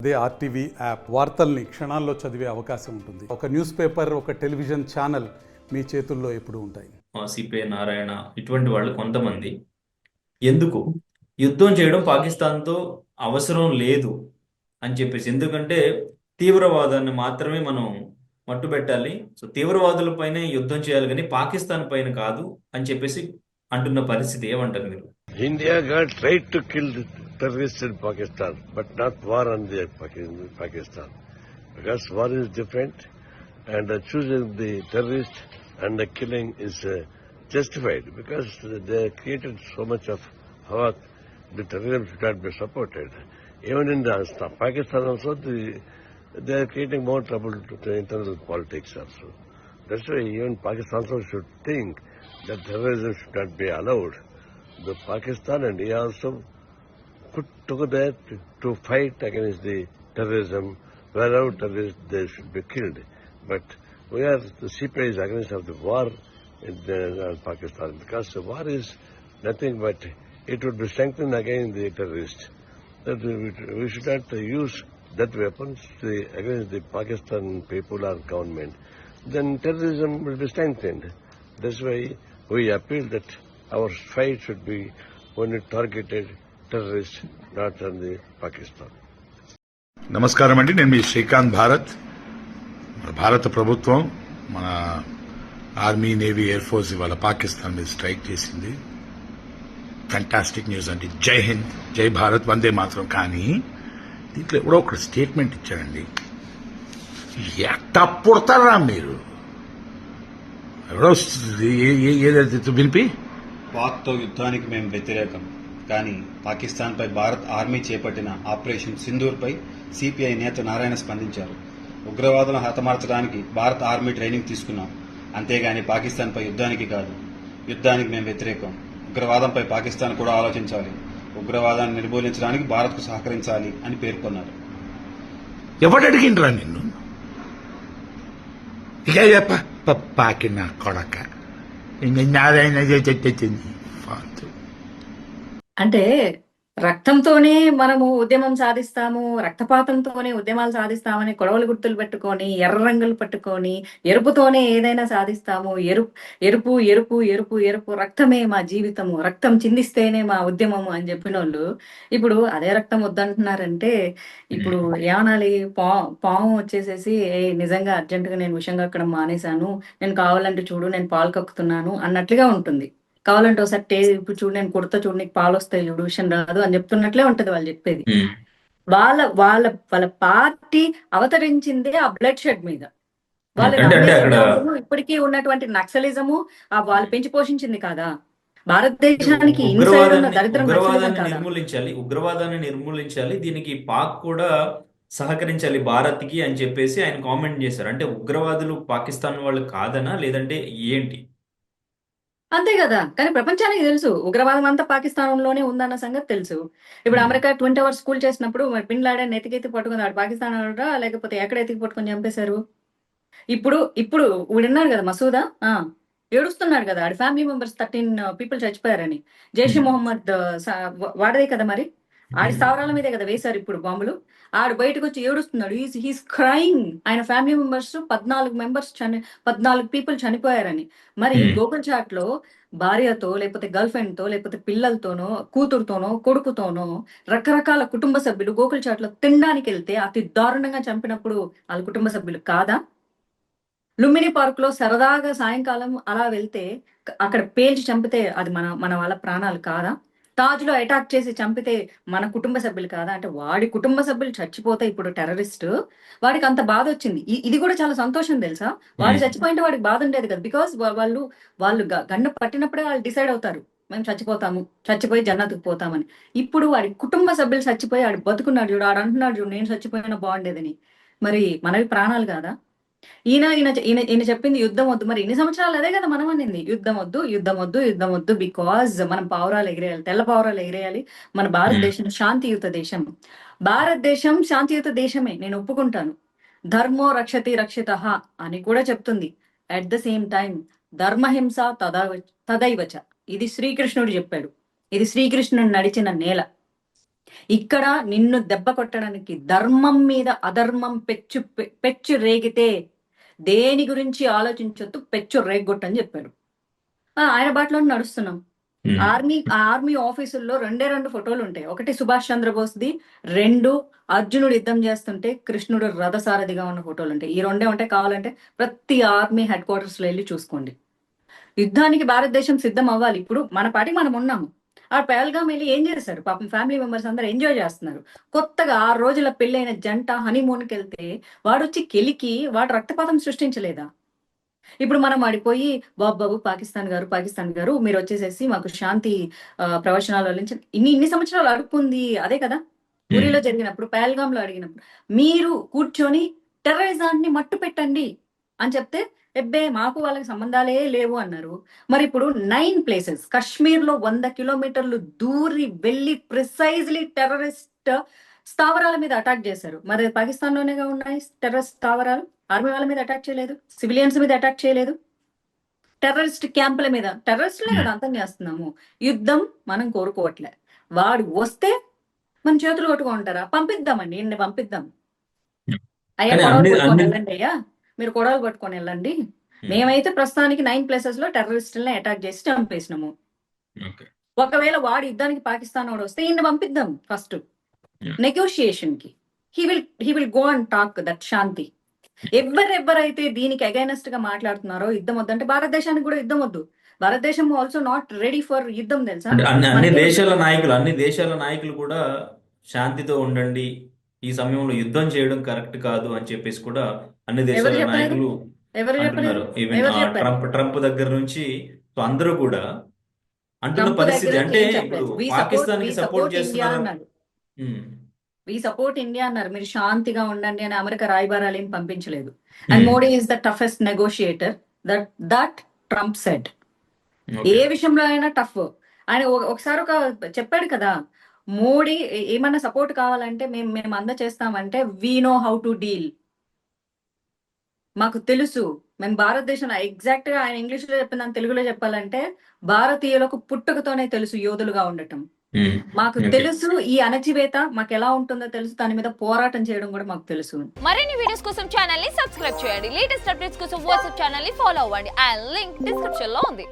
అదే RTV app వార్తల్ని క్షణాల్లో చదివే అవకాశం ఉంటుంది. ఒక న్యూస్ పేపర్, ఒక టెలివిజన్ ఛానల్ మీ చేతుల్లో ఎప్పుడూ ఉంటాయి. సిపిఐ నారాయణ ఇటువంటి వాళ్ళు కొంతమంది ఎందుకు యుద్ధం చేయడం పాకిస్తాన్తో అవసరం లేదు అని చెప్పేసి, ఎందుకంటే తీవ్రవాదాన్ని మాత్రమే మనం మట్టుబెట్టాలి, సో తీవ్రవాదులపైనే యుద్ధం చేయాలి కానీ పాకిస్తాన్ పైన కాదు అని చెప్పేసి అంటున్న పరిస్థితి. ఏమంటారు మీరు? India got tried to kill the terrorists in Pakistan, but not war on the Pakistan. Because war is different, and choosing the terrorist and the killing is justified because they created so much of havoc. The terrorism should not be supported. Even in Pakistan also, they are creating more trouble to the internal politics also. That's why even Pakistan also should think that terrorism should not be allowed. The Pakistan and India also put together to fight against the terrorism. Wherever terrorists, they should be killed. But the CPI is against of the war in Pakistan, because the war is nothing but it would be strengthened against the terrorists. That we should not use that weapons against the Pakistan people or government. Then terrorism will be strengthened. That's why we appeal that our fight should be only targeted terrorists, not on the Pakistan. నమస్కారం అండి, నేను మీ శ్రీకాంత్ భారత్. భారత ప్రభుత్వం మన army, navy, air force ఇవాళ పాకిస్తాన్ మీద strike చేసింది. Fantastic news అండి. జై హింద్, జై భారత్, వందే మాత్రం. కానీ దీంట్లో ఎవడో ఒక స్టేట్మెంట్ ఇచ్చాడండి. ఎట్టా పుడతారా మీరు? ఎవడో ఏదైతే వినిపి పాక్తో యుద్ధానికి మేము వ్యతిరేకం, కానీ పాకిస్తాన్పై భారత్ ఆర్మీ చేపట్టిన ఆపరేషన్ సింధూర్పై సిపిఐ నేత నారాయణ స్పందించారు. ఉగ్రవాదులను హతమార్చడానికి భారత ఆర్మీ ట్రైనింగ్ తీసుకున్నాం, అంతేగాని పాకిస్తాన్పై యుద్ధానికి కాదు. యుద్ధానికి మేము వ్యతిరేకం. ఉగ్రవాదంపై పాకిస్తాన్ కూడా ఆలోచించాలి. ఉగ్రవాదాన్ని నిర్మూలించడానికి భారత్కు సహకరించాలి అని పేర్కొన్నారు. ఎవడు అడిగిండ్రా నిన్ను? ఇక పాకిన కొడక అంటే రక్తంతోనే మనము ఉద్యమం సాధిస్తాము, రక్తపాతంతోనే ఉద్యమాలు సాధిస్తామని కొడవలు గుర్తులు పెట్టుకొని, ఎర్ర రంగులు పట్టుకొని, ఎరుపుతోనే ఏదైనా సాధిస్తాము, ఎరుపు ఎరుపు ఎరుపు ఎరుపు రక్తమే మా జీవితము, రక్తం చిందిస్తేనే మా ఉద్యమము అని చెప్పిన వాళ్ళు ఇప్పుడు అదే రక్తం వద్దంటున్నారంటే ఇప్పుడు ఏమనాలి? పాము వచ్చేసేసి నిజంగా అర్జెంటుగా నేను విషంగా అక్కడ మానేశాను, నేను కావాలంటే చూడు నేను పాలు కక్కుతున్నాను అన్నట్లుగా ఉంటుంది. కావాలంటే ఒకసారి ఇప్పుడు చూడు నేను కుడతా చూడు నీకు పాలు వస్తాయి చూడు, విషయం రాదు అని చెప్తున్నట్లే ఉంటది వాళ్ళు చెప్పేది. వాళ్ళ వాళ్ళ వాళ్ళ పార్టీ అవతరించిందే ఆ బ్లడ్ షెడ్ మీద. వాళ్ళ ఇప్పటికీ ఉన్నటువంటి నక్సలిజము వాళ్ళు పెంచి పోషించింది కాదా? భారతదేశానికి ఉగ్రవాదాన్ని నిర్మూలించాలి, దీనికి పాక్ కూడా సహకరించాలి భారత్ కి అని చెప్పేసి ఆయన కామెంట్ చేశారు. అంటే ఉగ్రవాదులు పాకిస్తాన్ వాళ్ళు కాదనా, లేదంటే ఏంటి? అంతే కదా. కానీ ప్రపంచానికి తెలుసు ఉగ్రవాదం అంతా పాకిస్తాన్లోనే ఉందన్న సంగతి తెలుసు. ఇప్పుడు అమెరికా 20 hours స్కూల్ చేసినప్పుడు మరి బిన్ లాడెన్ ఎతికెత్తి పట్టుకుంది, ఆడు పాకిస్తాన్ ఆడా లేకపోతే ఎక్కడ ఎతికి పట్టుకొని చంపేశారు? ఇప్పుడు వీడున్నాడు కదా మసూదా, ఏడుస్తున్నాడు కదా, ఆడి ఫ్యామిలీ మెంబర్స్ 13 people చచ్చిపోయారని. జైష్ మొహమ్మద్ వాడదే కదా మరి, ఆడి స్థావరాల మీదే కదా వేశారు ఇప్పుడు బాంబులు. ఆడు బయటకు వచ్చి ఏడుస్తున్నాడు, హీస్ క్రైయింగ్. ఆయన ఫ్యామిలీ మెంబర్స్ 14 people చనిపోయారని. మరి గోకుల్ చాట్ లో భార్యతో లేకపోతే గర్ల్ ఫ్రెండ్ తో లేకపోతే పిల్లలతోనో కూతురుతోనో కొడుకుతోనో రకరకాల కుటుంబ సభ్యులు గోకుల్ చాట్ లో తినడానికి వెళ్తే అతి దారుణంగా చంపినప్పుడు వాళ్ళ కుటుంబ సభ్యులు కాదా? లుంబిని పార్క్ లో సరదాగా సాయంకాలం అలా వెళ్తే అక్కడ పేల్చి చంపితే అది మన వాళ్ళ ప్రాణాలు కాదా? తాజ్ లో అటాక్ చేసి చంపితే మన కుటుంబ సభ్యులు కాదా? అంటే వాడి కుటుంబ సభ్యులు చచ్చిపోతే ఇప్పుడు టెర్రరిస్ట్ వాడికి అంత బాధ వచ్చింది. ఇది కూడా చాలా సంతోషం తెలుసా? వాడు చచ్చిపోయింటే వాడికి బాధ ఉండేది కదా. బికాస్ వాళ్ళు గన్ను పట్టినప్పుడే వాళ్ళు డిసైడ్ అవుతారు మేము చచ్చిపోతాము, చచ్చిపోయి జన్నతుకు పోతామని. ఇప్పుడు వాడి కుటుంబ సభ్యులు చచ్చిపోయి ఆడు బతుకున్నాడు చూడు, ఆడు అంటున్నాడు చూడు నేను చచ్చిపోయినా బాగుండేదని. మరి మనవి ప్రాణాలు కాదా? ఈయన చెప్పింది యుద్ధం వద్దు. మరి ఇన్ని సంవత్సరాలు అదే కదా మనం అనింది, యుద్ధం వద్దు యుద్ధం వద్దు యుద్ధం వద్దు. బికాజ్ మనం పావురాలు ఎగిరేయాలి, తెల్ల పావురాలు ఎగిరేయాలి. మన భారతదేశం శాంతియుత దేశం. భారతదేశం శాంతియుత దేశమే, నేను ఒప్పుకుంటాను. ధర్మో రక్షతి రక్షిత అని కూడా చెప్తుంది. అట్ ద సేమ్ టైం ధర్మహింస తదైవచ, ఇది శ్రీకృష్ణుడు చెప్పాడు. ఇది శ్రీకృష్ణుడు నడిచిన నేల. ఇక్కడ నిన్ను దెబ్బ కొట్టడానికి ధర్మం మీద అధర్మం పెచ్చు రేగితే దేని గురించి ఆలోచించొద్దు, పెచ్చు రేగొట్టని చెప్పాడు. ఆయన బాటలో నడుస్తున్నాం. ఉమ్, ఆర్మీ ఆఫీసుల్లో 2 ఫోటోలు ఉంటాయి. ఒకటి సుభాష్ చంద్రబోస్ది, 2 అర్జునుడు యుద్ధం చేస్తుంటే కృష్ణుడు రథసారథిగా ఉన్న ఫోటోలు ఉంటాయి. ఈ 2 ఉంటాయి. కావాలంటే ప్రతి ఆర్మీ హెడ్ క్వార్టర్స్ లో వెళ్ళి చూసుకోండి. యుద్ధానికి భారతదేశం సిద్ధం అవ్వాలి. ఇప్పుడు మన పాటికి మనం ఉన్నాము. ఆ పహల్గాం వెళ్ళి ఏం చేశారు పాపం, ఫ్యామిలీ మెంబర్స్ అందరూ ఎంజాయ్ చేస్తున్నారు. కొత్తగా 6 రోజుల పెళ్ళైన జంట హనీమూన్కి వెళ్తే వాడు వచ్చి కెలికి వాడు రక్తపాతం సృష్టించలేదా? ఇప్పుడు మనం ఆడిపోయి బాబు పాకిస్తాన్ గారు మీరు వచ్చేసేసి మాకు శాంతి ప్రవచనాలు వల్లించి ఇన్ని సంవత్సరాలు అడుక్కుంది అదే కదా. ఊరిలో జరిగినప్పుడు, పహల్గామ్ లో అడిగినప్పుడు మీరు కూర్చొని టెర్రరిజాన్ని మట్టు పెట్టండి అని చెప్తే ఎబ్బే మాకు వాళ్ళకి సంబంధాలే లేవు అన్నారు. మరి ఇప్పుడు 9 ప్లేసెస్ కశ్మీర్ లో 100 కిలోమీటర్లు దూరి వెళ్ళి ప్రిసైజ్లీ టెర్రరిస్ట్ స్థావరాల మీద అటాక్ చేశారు. మరి పాకిస్తాన్ లోనేగా ఉన్నాయి టెర్రరిస్ట్ స్థావరాలు. ఆర్మీ వాళ్ళ మీద అటాక్ చేయలేదు, సివిలియన్స్ మీద అటాక్ చేయలేదు. టెర్రరిస్ట్ క్యాంపుల మీద టెర్రరిస్టులే కదా అంతం చేస్తున్నాము. యుద్ధం మనం కోరుకోవట్లే. వాడు వస్తే మన చేతులు కొట్టుకుంటారా? పంపిద్దామండి, ఇన్ని పంపిద్దాం. అయ్యా కానీ కొడవలు అన్ని పట్టుకొని అన్ని వెళ్ళండి, అయ్యా మీరు కొడవలు పట్టుకొని వెళ్ళండి. మేమైతే ప్రస్తుతానికి 9 ప్లేసెస్ లో టెర్రరిస్టులని అటాక్ చేసి చంపేసినాము. ఓకే. ఒకవేళ వాడు యుద్ధానికి పాకిస్తాన్ వాడు వస్తే ఈయన పంపిద్దాం ఫస్ట్ నెగోషియేషన్ కి. He will go and talk that shanti. ఎవరైతే దీనికి అగైనెస్ట్ గా మాట్లాడుతున్నారో యుద్ధం వద్దంటే భారతదేశానికి కూడా యుద్ధం వద్దు. భారతదేశం ఆల్సో నాట్ రెడీ ఫర్ యుద్ధం, తెలుసా? అంటే అన్ని మనకి అన్ని దేశాల నాయకులు కూడా శాంతితో ఉండండి, ఈ సమయంలో యుద్ధం చేయడం కరెక్ట్ కాదు అని చెప్పేసి కూడా అన్ని ఎవరు దేశాల చెప్పలేదు? నాయకులు ఎవరు చెప్పలేదు? అంటున్నారు. ఈవెన్ ఎవరు చెప్పారు? ట్రంప్ దగ్గర నుంచి సో అందరూ కూడా అంటున్న ట్రంప్ పరిస్థితి. దగ్గర అంటే ఏం ఇప్పుడు చెప్పలేదు. పాకిస్తాన్ కి సపోర్ట్ సపోర్ట్ ఇండియా చేస్తున్నారా? అన్నారు. ఉమ్, వి సపోర్ట్ ఇండియా అన్నారు. మీరు శాంతిగా ఉండండి అని అమెరికా రాయబారాలు ఏం పంపించలేదు. And um, Modi is the toughest negotiator that Trump said. Okay. ఏ విషయంలో అయినా టఫ్. ఆయన ఒకసారి చెప్పాడు కదా, మోడీ ఏమన్నా సపోర్ట్ కావాలంటే మేము అందచేస్తామంటే we know how to deal. మాకు తెలుసు, మేము భారతదేశం ఎగ్జాక్ట్ గా ఆయన ఇంగ్లీష్ లో చెప్పిందని తెలుగులో చెప్పాలంటే భారతీయులకు పుట్టుకతోనే తెలుసు యోధులుగా ఉండటం. ఉమ్, మాకు ఓకే. తెలుసు ఈ అణచివేత మాకు ఎలా ఉంటుందో తెలుసు, దాని మీద పోరాటం చేయడం కూడా మాకు తెలుసు. మరిన్ని వీడియోస్ కోసం ఛానల్ ని సబ్స్క్రైబ్ చేయండి. లేటెస్ట్ అప్డేట్స్ కోసం వాట్సాప్ ఛానల్ ని ఫాలో అవ్వండి. ఆ లింక్ డిస్క్రిప్షన్ లో ఉంది.